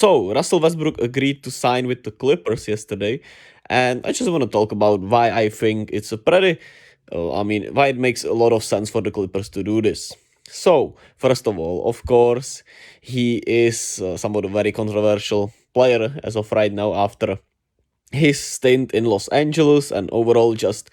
So, Russell Westbrook agreed to sign with the Clippers yesterday, and I just want to talk about why I think it's a pretty, why it makes a lot of sense for the Clippers to do this. So, first of all, of course, he is somewhat a very controversial player as of right now after his stint in Los Angeles and overall just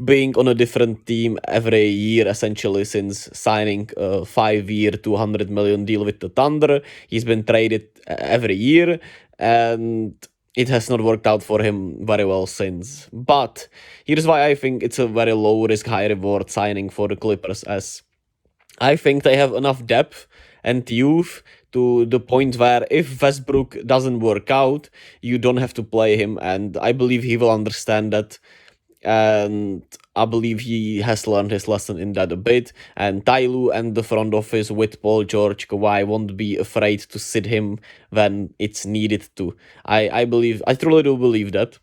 being on a different team every year essentially since signing a 5-year, $200 million deal with the Thunder. He's been traded every year and it has not worked out for him very well since. But here's why I think it's a very low risk, high reward signing for the Clippers, as I think they have enough depth and youth to the point where if Westbrook doesn't work out, you don't have to play him, and I believe he will understand that. And I believe he has learned his lesson in that a bit. And Tyloo and the front office with Paul George, Kawhi won't be afraid to sit him when it's needed to. I truly do believe that.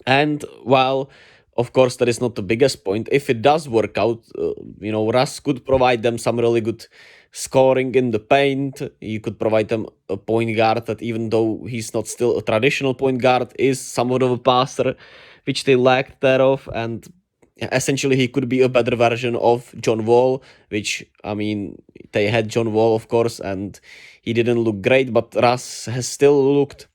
And while, of course, that is not the biggest point, if it does work out, Russ could provide them some really good scoring in the paint. You could provide them a point guard that, even though he's not still a traditional point guard, is somewhat of a passer, which they lacked thereof. And essentially, he could be a better version of John Wall, which, they had John Wall, of course, and he didn't look great, but Russ has still looked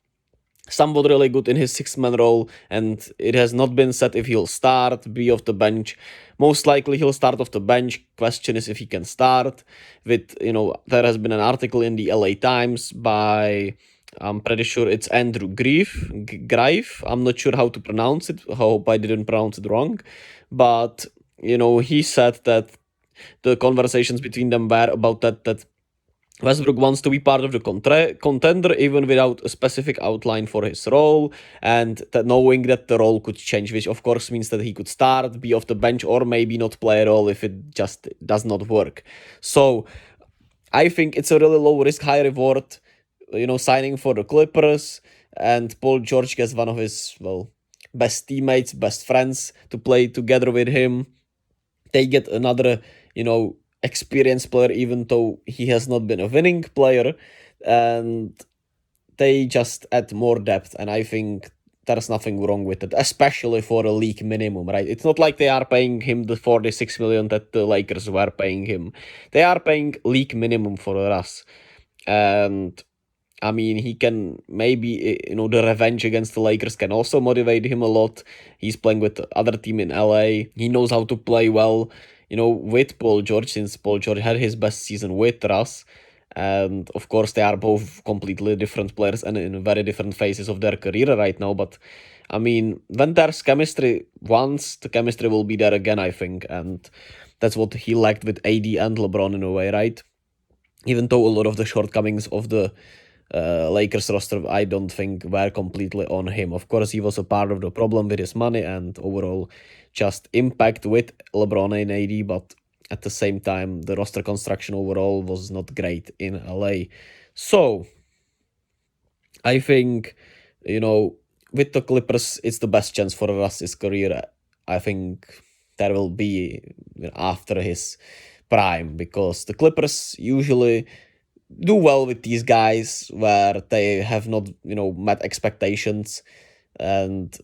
somewhat really good in his six-man role, and it has not been said if he'll start, be off the bench. Most likely he'll start off the bench. Question is if he can start. There has been an article in the LA Times by, I'm pretty sure it's Andrew Greif. I'm not sure how to pronounce it. I hope I didn't pronounce it wrong. But, he said that the conversations between them were about that Westbrook wants to be part of the contender even without a specific outline for his role, and that knowing that the role could change, which of course means that he could start, be off the bench, or maybe not play at all if it just does not work. So I think it's a really low risk, high reward, signing for the Clippers, and Paul George gets one of his, best teammates, best friends to play together with him. They get another, experienced player, even though he has not been a winning player, and they just add more depth. And I think there's nothing wrong with it, especially for a league minimum, right? It's not like they are paying him the $46 million that the Lakers were paying him. They are paying league minimum for us, and he can maybe, the revenge against the Lakers can also motivate him a lot. He's playing with the other team in LA. He knows how to play well, with Paul George, since Paul George had his best season with Russ. And of course, they are both completely different players and in very different phases of their career right now. But when there's chemistry once, the chemistry will be there again, I think. And that's what he lacked with AD and LeBron in a way, right? Even though a lot of the shortcomings of the Lakers roster, I don't think were completely on him. Of course, he was a part of the problem with his money and overall just impact with LeBron and AD, but at the same time, the roster construction overall was not great in LA. So, I think, with the Clippers, it's the best chance for Russ's career. I think there will be after his prime, because the Clippers usually do well with these guys where they have not, met expectations and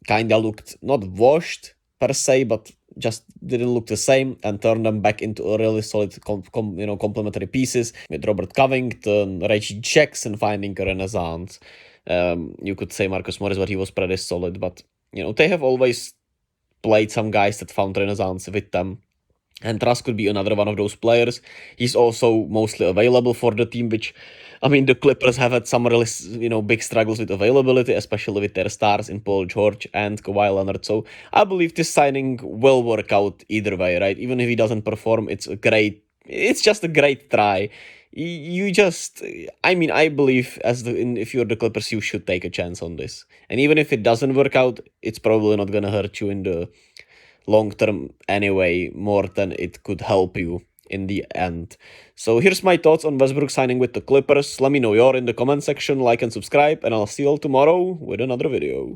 kind of looked not washed per se, but just didn't look the same, and turn them back into a really solid complementary pieces with Robert Covington, Reggie Jackson finding a renaissance. You could say Marcus Morris, but he was pretty solid. But, they have always played some guys that found renaissance with them. And Russ could be another one of those players. He's also mostly available for the team, which, the Clippers have had some really, big struggles with availability, especially with their stars in Paul George and Kawhi Leonard. So I believe this signing will work out either way, right? Even if he doesn't perform, it's just a great try. I believe if you're the Clippers, you should take a chance on this. And even if it doesn't work out, it's probably not gonna hurt you in the long term anyway, more than it could help you in the end. So here's my thoughts on Westbrook signing with the Clippers. Let me know your in the comment section, like and subscribe, and I'll see you all tomorrow with another video.